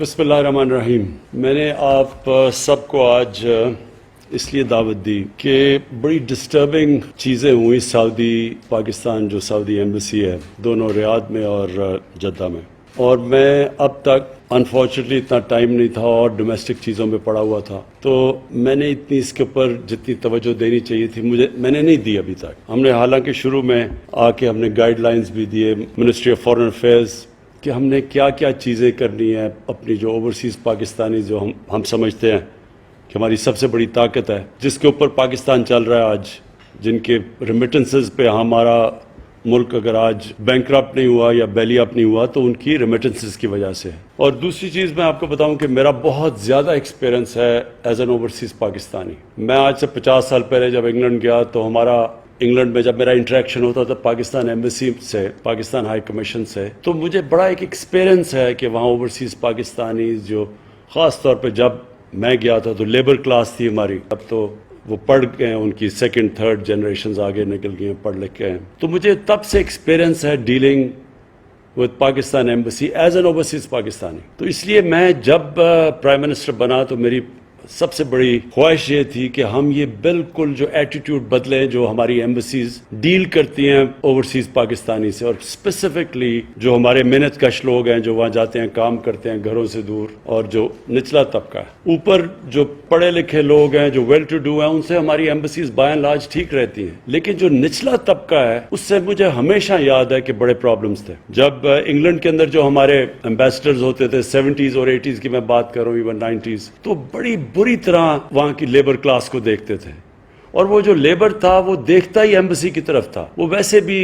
بسم اللہ الرحمن الرحیم. میں نے آپ سب کو آج اس لیے دعوت دی کہ بڑی ڈسٹربنگ چیزیں ہوئی سعودی پاکستان جو سعودی ایمبیسی ہے دونوں ریاض میں اور جدہ میں، اور میں اب تک انفارچونیٹلی اتنا ٹائم نہیں تھا اور ڈومیسٹک چیزوں میں پڑا ہوا تھا، تو میں نے اتنی اس کے اوپر جتنی توجہ دینی چاہیے تھی میں نے نہیں دی ابھی تک. ہم نے حالانکہ شروع میں آ کے ہم نے گائیڈ لائنز بھی دیے منسٹری آف فارن افیئرز کہ ہم نے کیا کیا چیزیں کرنی ہیں اپنی جو اوورسیز پاکستانی جو ہم سمجھتے ہیں کہ ہماری سب سے بڑی طاقت ہے، جس کے اوپر پاکستان چل رہا ہے آج، جن کے ریمیٹنسز پہ ہمارا ملک اگر آج بینکرپٹ نہیں ہوا یا بیلی اپ نہیں ہوا تو ان کی ریمیٹنسز کی وجہ سے. اور دوسری چیز میں آپ کو بتاؤں کہ میرا بہت زیادہ ایکسپیرنس ہے ایز این اوورسیز پاکستانی. میں آج سے 50 سال پہلے جب انگلینڈ گیا تو ہمارا انگلینڈ میں جب میرا انٹریکشن ہوتا تھا پاکستان ایمبیسی سے، پاکستان ہائی کمیشن سے، تو مجھے بڑا ایک ایکسپیرنس ہے کہ وہاں اوورسیز پاکستانی جو خاص طور پہ جب میں گیا تھا تو لیبر کلاس تھی ہماری، اب تو وہ پڑھ گئے ہیں، ان کی سیکنڈ تھرڈ جنریشنز آگے نکل گئی ہیں، پڑھ لکھ کے ہیں. تو مجھے تب سے ایکسپیرنس ہے dealing with Pakistan embassy as an overseas Pakistani. تو اس لیے میں جب پرائم منسٹر بنا تو میری سب سے بڑی خواہش یہ تھی کہ ہم یہ بالکل جو ایٹیٹیوڈ بدلیں جو ہماری ایمبیسیز ڈیل کرتی ہیں اوورسیز پاکستانی سے، اور اسپیسیفکلی جو ہمارے محنت کش لوگ ہیں جو وہاں جاتے ہیں کام کرتے ہیں گھروں سے دور، اور جو نچلا طبقہ ہے. اوپر جو پڑھے لکھے لوگ ہیں جو ویل ٹو ڈو ہیں ان سے ہماری ایمبیسیز بائی اینڈ لارج ٹھیک رہتی ہیں، لیکن جو نچلا طبقہ ہے اس سے مجھے ہمیشہ یاد ہے کہ بڑے پرابلمس تھے. جب انگلینڈ کے اندر جو ہمارے ایمبیسڈرز ہوتے تھے 70s اور 80s کی میں بات کروں، ایون 90s، تو بڑی بری طرح وہاں کی لیبر کلاس کو دیکھتے تھے، اور وہ جو لیبر تھا وہ دیکھتا ہی ایمبیسی کی طرف تھا. وہ ویسے بھی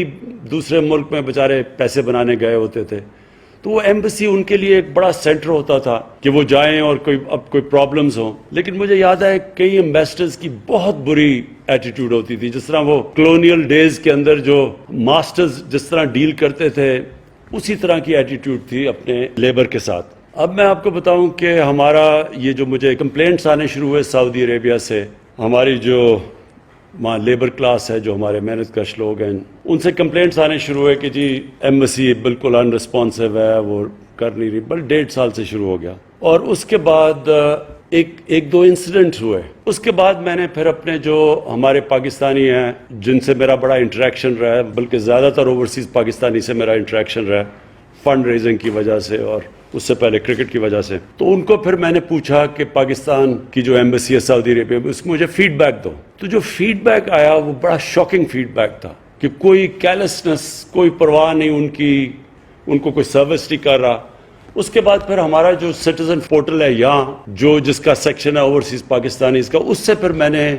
دوسرے ملک میں بیچارے پیسے بنانے گئے ہوتے تھے، تو وہ ایمبیسی ان کے لیے ایک بڑا سینٹر ہوتا تھا کہ وہ جائیں اور کوئی پرابلمز ہوں. لیکن مجھے یاد ہے کئی ایمبیسڈرز کی بہت بری ایٹیٹیوڈ ہوتی تھی، جس طرح وہ کلونیل ڈیز کے اندر جو ماسٹرز جس طرح ڈیل کرتے تھے اسی طرح کی ایٹیٹیوڈ تھی اپنے لیبر کے ساتھ. اب میں آپ کو بتاؤں کہ ہمارا یہ جو مجھے کمپلینٹس آنے شروع ہوئے سعودی عربیہ سے، ہماری جو وہاں لیبر کلاس ہے جو ہمارے محنت کش لوگ ہیں ان سے کمپلینٹس آنے شروع ہوئے کہ جی ایمبیسی بالکل ان رسپانسو ہے، وہ کر نہیں رہی. بل 1.5 سال سے شروع ہو گیا، اور اس کے بعد ایک دو انسیڈنٹ ہوئے. اس کے بعد میں نے پھر اپنے جو ہمارے پاکستانی ہیں جن سے میرا بڑا انٹریکشن رہا ہے، بلکہ زیادہ تر اوورسیز پاکستانی سے میرا انٹریکشن رہا ہے فنڈ ریزنگ کی وجہ سے اور اس سے پہلے کرکٹ کی وجہ سے، تو ان کو پھر میں نے پوچھا کہ پاکستان کی جو ایمبیسی ہے سعودی عربیہ میں اس کو مجھے فیڈ بیک دو. تو جو فیڈ بیک آیا وہ بڑا شاکنگ فیڈ بیک تھا کہ کوئی کیرلیسنس، کوئی پرواہ نہیں ان کو کوئی سروس نہیں کر رہا. اس کے بعد پھر ہمارا جو سٹیزن پورٹل ہے یہاں جس کا سیکشن ہے اوورسیز پاکستانی کا، اس سے پھر میں نے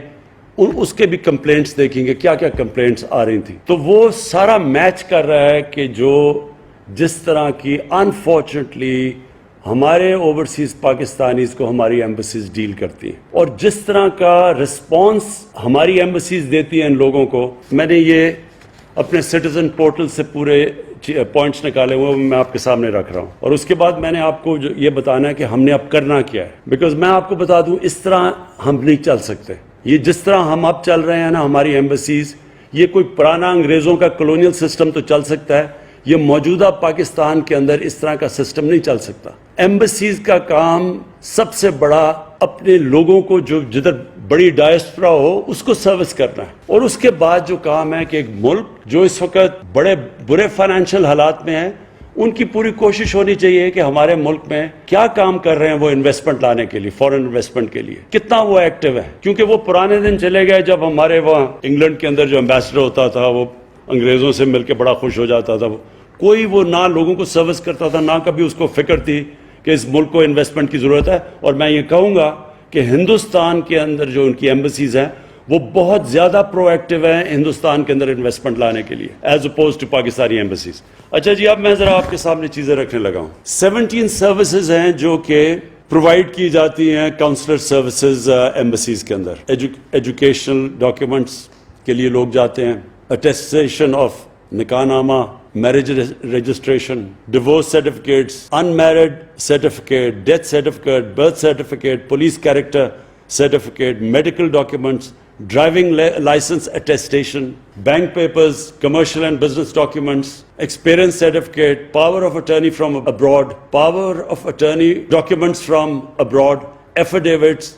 اس کے بھی کمپلینٹس دیکھیں گے کیا کیا کمپلینٹس آ رہی تھیں. تو وہ سارا میچ کر رہا ہے کہ جس طرح کی انفارچونیٹلی ہمارے اوورسیز پاکستانیز کو ہماری ایمبیسیز ڈیل کرتی ہیں، اور جس طرح کا رسپانس ہماری ایمبیسیز دیتی ہیں ان لوگوں کو. میں نے یہ اپنے سٹیزن پورٹل سے پورے پوائنٹس نکالے ہوئے میں آپ کے سامنے رکھ رہا ہوں، اور اس کے بعد میں نے آپ کو یہ بتانا ہے کہ ہم نے اب کرنا کیا ہے. بیکاز میں آپ کو بتا دوں اس طرح ہم نہیں چل سکتے. یہ جس طرح ہم اب چل رہے ہیں نا ہماری ایمبیسیز، یہ کوئی پرانا انگریزوں کا کلونیل سسٹم تو چل سکتا ہے، یہ موجودہ پاکستان کے اندر اس طرح کا سسٹم نہیں چل سکتا. ایمبیسیز کا کام سب سے بڑا اپنے لوگوں کو جو جدھر بڑی ڈائسپورا ہو اس کو سروس کرنا ہے، اور اس کے بعد جو کام ہے کہ ایک ملک جو اس وقت بڑے برے فائنینشیل حالات میں ہے، ان کی پوری کوشش ہونی چاہیے کہ ہمارے ملک میں کیا کام کر رہے ہیں وہ انویسٹمنٹ لانے کے لیے، فورن انویسٹمنٹ کے لیے کتنا وہ ایکٹیو ہے. کیونکہ وہ پرانے دن چلے گئے جب ہمارے وہاں انگلینڈ کے اندر جو ایمبیسڈر ہوتا تھا وہ انگریزوں سے مل کے بڑا خوش ہو جاتا تھا، کوئی وہ نہ لوگوں کو سروس کرتا تھا، نہ کبھی اس کو فکر تھی کہ اس ملک کو انویسٹمنٹ کی ضرورت ہے. اور میں یہ کہوں گا کہ ہندوستان کے اندر جو ان کی ایمبیسیز ہیں وہ بہت زیادہ پرو ایکٹیو ہیں ہندوستان کے اندر انویسٹمنٹ لانے کے لیے as opposed to Pakistani embassies. اچھا جی، اب میں ذرا آپ کے سامنے چیزیں رکھنے لگا ہوں. 17 سروسز ہیں جو کہ پرووائڈ کی جاتی ہیں کاؤنسلر سروسز ایمبیسیز کے اندر. ایجوکیشنل ڈاکیومنٹس کے لیے لوگ جاتے ہیں، attestation of nikah nama, marriage registration, divorce certificates, unmarried certificate, death certificate, birth certificate, police character certificate, medical documents, driving license attestation, bank papers, commercial and business documents, experience certificate, power of attorney from abroad, power of attorney documents from abroad, affidavits,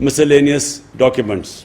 miscellaneous documents.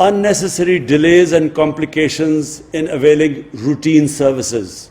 Unnecessary delays and complications in availing routine services.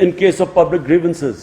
in case of public grievances.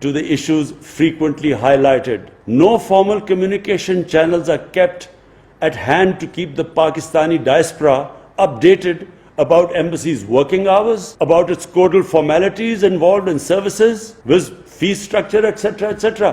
to the issues frequently highlighted. No formal communication channels are kept at hand to keep the Pakistani diaspora updated about embassy's working hours, about its codal formalities involved in services, with fee structure, etc., etc.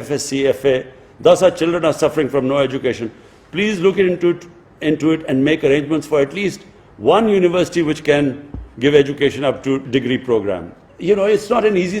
FSc FA. Thus our children are suffering from no education. Please look into it and make arrangements for at least one university which can give education up to degree program. You know, it's not an easy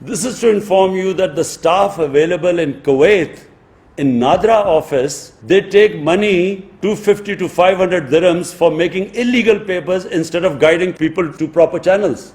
This is to inform you that the staff available in Kuwait, in Nadra office, they take money 250 to 500 dirhams for making illegal papers instead of guiding people to proper channels.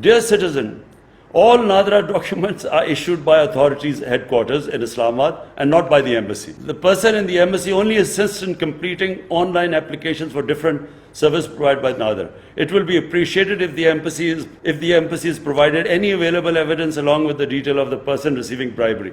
Dear citizen, all Nadra documents are issued by authorities headquarters in Islamabad and not by the embassy. The person in the embassy only assists in completing online applications for different service provided by Nadra. It will be appreciated if the embassy is provided any available evidence along with the detail of the person receiving bribery.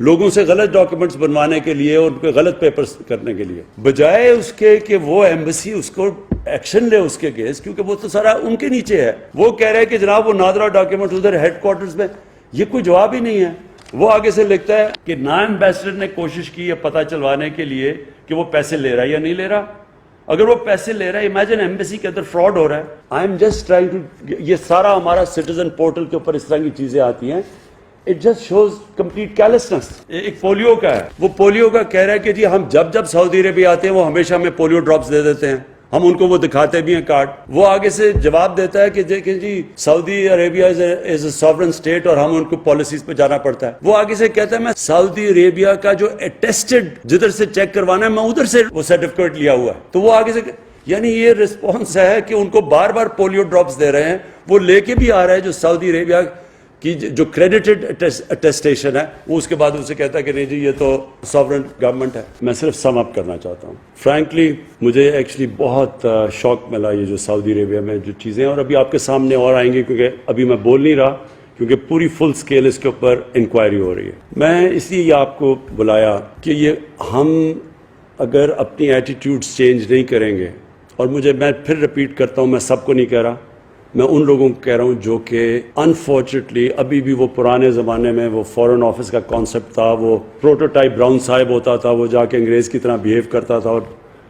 لوگوں سے غلط documents بنوانے کے لیے اور ان پہ غلط papers کرنے کے لیے، بجائے اس کے کہ وہ ایمبیسی اس کو ایکشن لے اس کے کیس، کیونکہ وہ تو سارا ان کے نیچے ہے. وہ کہہ رہے ہیں کہ جناب وہ نادرا ڈاکیومنٹ ادھر ہیڈ کوارٹرز میں، یہ کوئی جواب ہی نہیں ہے. وہ آگے سے لکھتا ہے کہ نا ایمبیسڈر نے کوشش کی ہے پتہ چلوانے کے لیے کہ وہ پیسے لے رہا ہے یا نہیں لے رہا. اگر وہ پیسے لے رہا ہے، امیجن ایمبیسی کے اندر فراڈ ہو رہا ہے. I am just trying to, یہ سارا ہمارا سٹیزن پورٹل کے اوپر اس طرح کی چیزیں آتی ہیں. It just shows complete carelessness. ایک پولیو کا ہے، وہ پولیو کا کہہ رہا ہے کہ جی ہم جب سعودی عربیہ آتے ہیں وہ ہمیشہ ہمیں پولیو ڈراپس دے دیتے ہیں، ہم ان کو وہ دکھاتے بھی ہیں کارڈ. وہ آگے سے جواب دیتا ہے کہ جی سعودی عربیہ از اے ساورن اسٹیٹ اور ہم ان کو پالیسیز پہ جانا پڑتا ہے. وہ آگے سے کہتا ہے میں سعودی عربیہ کا جو اٹیسٹڈ جدھر سے چیک کروانا ہے میں ادھر سے وہ سرٹیفکیٹ لیا ہوا ہے. تو وہ آگے سے، یعنی یہ رسپانس ہے کہ ان کو بار بار پولیو ڈراپس دے رہے ہیں. وہ لے کے بھی آ رہا ہے جو سعودی عربیہ کی جو کریڈیٹڈ اٹیسٹیشن ہے، وہ اس کے بعد اسے کہتا ہے کہ نہیں جی یہ تو ساورن گورنمنٹ ہے. میں صرف سم اپ کرنا چاہتا ہوں. فرینکلی مجھے ایکچولی بہت شوق ملا یہ جو سعودی عربیہ میں جو چیزیں ہیں، اور ابھی آپ کے سامنے اور آئیں گے کیونکہ ابھی میں بول نہیں رہا کیونکہ پوری فل سکیل اس کے اوپر انکوائری ہو رہی ہے. میں اس لیے یہ آپ کو بلایا کہ یہ ہم اگر اپنی ایٹیٹیوڈز چینج نہیں کریں گے، اور میں پھر ریپیٹ کرتا ہوں، میں سب کو نہیں کہہ رہا، میں ان لوگوں کو کہہ رہا ہوں جو کہ انفارچونیٹلی ابھی بھی وہ پرانے زمانے میں وہ فورن آفس کا کانسیپٹ تھا، وہ پروٹوٹائپ براؤن صاحب ہوتا تھا، وہ جا کے انگریز کی طرح بیہیو کرتا تھا اور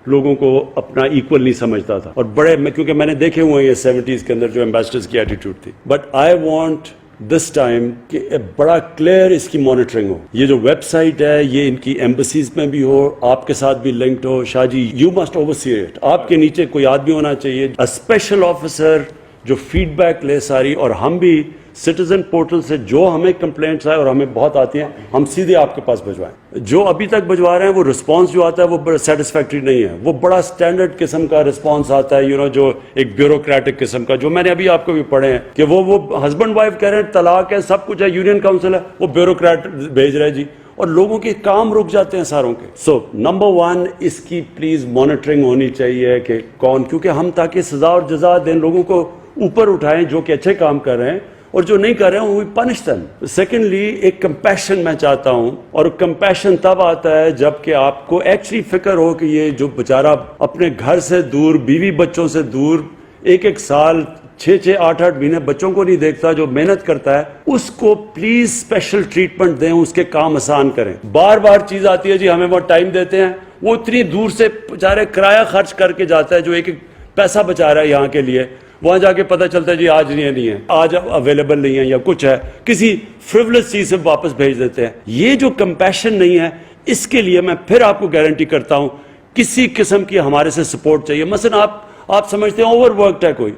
لوگوں کو اپنا ایکول نہیں سمجھتا تھا. اور کیونکہ میں نے دیکھے ہوئے ہیں یہ 70s کے اندر جو ایمبیسڈرز کی ایٹیٹیوڈ تھی. But I want this time کہ بڑا کلیئر اس کی مانیٹرنگ ہو. یہ جو ویب سائٹ ہے یہ ان کی ایمبیسیز میں بھی ہو، آپ کے ساتھ بھی لنکڈ ہو. Shah ji you must oversee it. آپ کے نیچے کوئی آدمی ہونا چاہیے، اسپیشل آفیسر جو فیڈ بیک لے ساری، اور ہم بھی سٹیزن پورٹل سے جو ہمیں کمپلینٹس آئے اور ہمیں بہت آتی ہیں ہم سیدھے آپ کے پاس بھجوائیں. جو ابھی تک بھجوا رہے ہیں وہ رسپانس جو آتا ہے وہ بڑا سیٹسفیکٹری نہیں ہے. وہ بڑا سٹینڈرڈ قسم کا رسپانس آتا ہے جو ایک بیوروکریٹک قسم کا، جو میں نے ابھی آپ کو بھی پڑھے ہیں کہ وہ ہسبینڈ وائف کہہ رہے ہیں طلاق ہے سب کچھ ہے، یونین کاؤنسل ہے، وہ بیوروکریٹ بھیج رہے جی، اور لوگوں کے کام رک جاتے ہیں ساروں کے. سو نمبر 1 اس کی پلیز مانیٹرنگ ہونی چاہیے کہ کون، کیونکہ ہم تاکہ سزا اور جزا دیں، لوگوں کو اوپر اٹھائیں جو کہ اچھے کام کر رہے ہیں، اور جو نہیں کر رہے ہیں وہ پنش دیم. سیکنڈلی ایک کمپیشن میں چاہتا ہوں، اور کمپیشن تب آتا ہے جب کہ آپ کو ایکچولی فکر ہو کہ یہ جو بیچارہ اپنے گھر سے دور، بیوی بچوں سے دور، ایک سال 6 8 مہینے بچوں کو نہیں دیکھتا، جو محنت کرتا ہے، اس کو پلیز اسپیشل ٹریٹمنٹ دیں، اس کے کام آسان کریں. بار بار چیز آتی ہے جی ہمیں وہ ٹائم دیتے ہیں، وہ اتنی دور سے بیچارے کرایہ خرچ کر کے جاتا ہے جو ایک پیسہ بچا رہا ہے یہاں کے لیے، وہاں جا کے پتہ چلتا ہے جی آج نہیں ہے، آج اویلیبل نہیں ہے یا کچھ ہے، کسی فریولس چیز سے واپس بھیج دیتے ہیں. یہ جو کمپیشن نہیں ہے، اس کے لیے میں پھر آپ کو گارنٹی کرتا ہوں کسی قسم کی ہمارے سے سپورٹ چاہیے. مثلا آپ سمجھتے ہیں اوور ورکڈ ہے کوئی،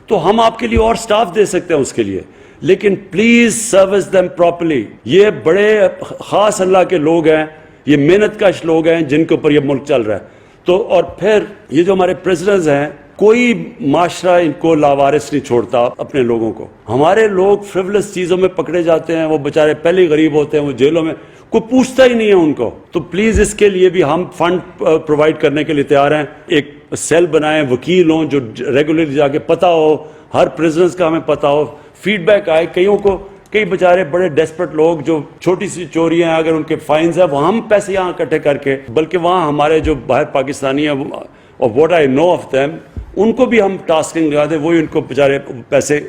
تو ہم آپ کے لیے اور سٹاف دے سکتے ہیں اس کے لیے، لیکن پلیز سروس دیم پراپرلی. یہ بڑے خاص اللہ کے لوگ ہیں، یہ محنت کش لوگ ہیں جن کے اوپر یہ ملک چل رہا ہے. تو اور پھر یہ جو ہمارے پریزنرز ہیں، کوئی معاشرہ ان کو لاوارث نہیں چھوڑتا اپنے لوگوں کو. ہمارے لوگ فریولس چیزوں میں پکڑے جاتے ہیں، وہ بیچارے پہلے ہی غریب ہوتے ہیں، وہ جیلوں میں، کوئی پوچھتا ہی نہیں ہے ان کو. تو پلیز اس کے لیے بھی ہم فنڈ پرووائڈ کرنے کے لیے تیار ہیں. ایک سیل بنائیں، وکیل ہوں جو ریگولرلی جا کے پتہ ہو، ہر پریزنرز کا ہمیں پتہ ہو، فیڈ بیک آئے. کئی بیچارے بڑے ڈیسپریٹ لوگ جو چھوٹی سی چوریاں ہیں، اگر ان کے فائنز ہیں، وہ ہم پیسے یہاں اکٹھے کر کے، بلکہ وہاں ہمارے جو باہر پاکستانی ہیں، اور what I know of them, ان کو بھی ہم ٹاسکنگ لگا دیں، وہی ان کو بیچارے پیسے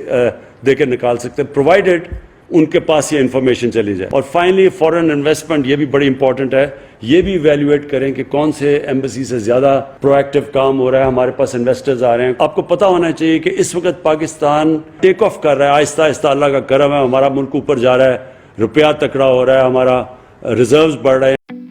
دے کے نکال سکتے ہیں، پرووائڈیڈ ان کے پاس یہ انفارمیشن چلی جائے. اور فائنلی فورن انویسٹمنٹ، یہ بھی بڑی امپورٹنٹ ہے. یہ بھی ایویلویٹ کریں کہ کون سے ایمبیسی سے زیادہ پرو ایکٹیو کام ہو رہا ہے، ہمارے پاس انویسٹرز آ رہے ہیں. آپ کو پتہ ہونا چاہیے کہ اس وقت پاکستان ٹیک آف کر رہا ہے، آہستہ آہستہ اللہ کا کرم ہے، ہمارا ملک اوپر جا رہا ہے، روپیہ تکڑا ہو رہا ہے، ہمارا ریزروز بڑھ رہے ہیں.